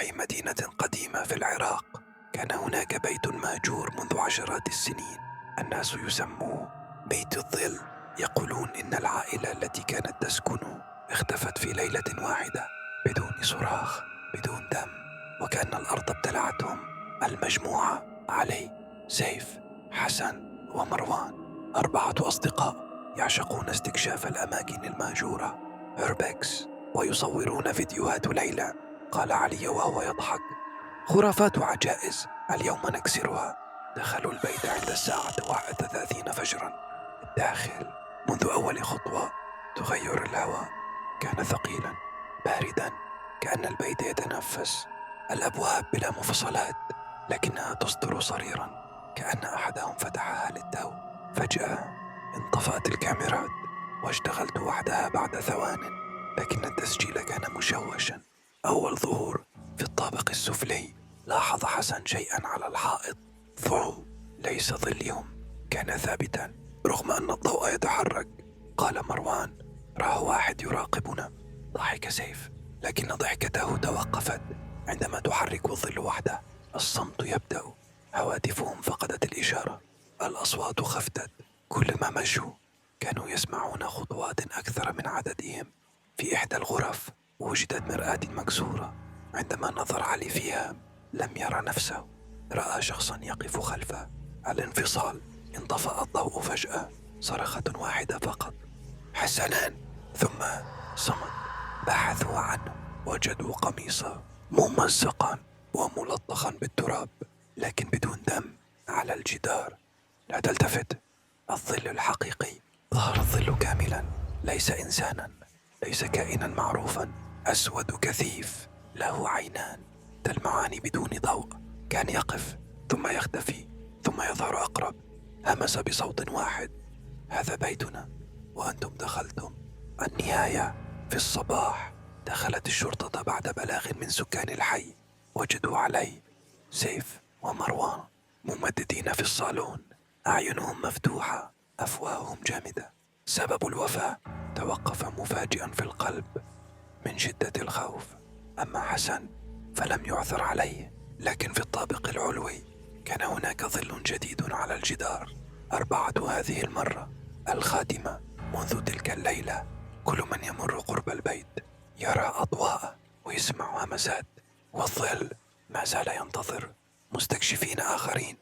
ضواحي مدينة قديمة في العراق كان هناك بيت مهجور منذ عشرات السنين. الناس يسموه بيت الظل. يقولون إن العائلة التي كانت تسكنه اختفت في ليلة واحدة بدون صراخ، بدون دم، وكأن الأرض ابتلعتهم. المجموعة: علي، سيف، حسن ومروان، 4 أصدقاء يعشقون استكشاف الأماكن المهجورة، هيربكس، ويصورون فيديوهات ليلى. قال علي وهو يضحك: خرافات وعجائز، اليوم نكسرها. دخلوا البيت عند الساعة 1:30 فجرا. الداخل منذ أول خطوة تغير الهواء. كان ثقيلا، باردا، كأن البيت يتنفس. الأبواب بلا مفصلات، لكنها تصدر صريرا، كأن أحدهم فتحها للتو. فجأة انطفأت الكاميرات واشتغلت وحدها بعد ثوان، لكن التسجيل كان مشوشا. أول ظهور في الطابق السفلي. لاحظ حسن شيئا على الحائط، ضوء ليس ظلهم، كان ثابتا رغم أن الضوء يتحرك. قال مروان: راه واحد يراقبنا. ضحك سيف، لكن ضحكته توقفت عندما تحرك الظل وحده. الصمت يبدأ، هواتفهم فقدت الإشارة، الأصوات خفتت. كلما مشوا كانوا يسمعون خطوات أكثر من عددهم. في إحدى الغرف وجدت مرآة مكسورة. عندما نظر علي فيها لم يرى نفسه، رأى شخصا يقف خلفه. الانفصال، انطفأ الضوء فجأة. صرخة واحدة فقط: حسنان! ثم صمت. بحثوا عنه، وجدوا قميصه ممزقا وملطخا بالتراب، لكن بدون دم على الجدار. لا تلتفت، الظل الحقيقي. ظهر الظل كاملا، ليس إنسانا، ليس كائنا معروفا، أسود كثيف، له عينان تلمعان بدون ضوء. كان يقف ثم يختفي ثم يظهر أقرب. همس بصوت واحد: هذا بيتنا وأنتم دخلتم. النهاية في الصباح. دخلت الشرطة بعد بلاغ من سكان الحي. وجدوا علي، سيف ومروان ممددين في الصالون، أعينهم مفتوحة، أفواههم جامدة. سبب الوفاة توقف مفاجئا في القلب من شدة الخوف. أما حسن فلم يعثر عليه، لكن في الطابق العلوي كان هناك ظل جديد على الجدار. 4 هذه المرة. الخادمة منذ تلك الليلة كل من يمر قرب البيت يرى أضواء ويسمع همسات، والظل ما زال ينتظر مستكشفين آخرين.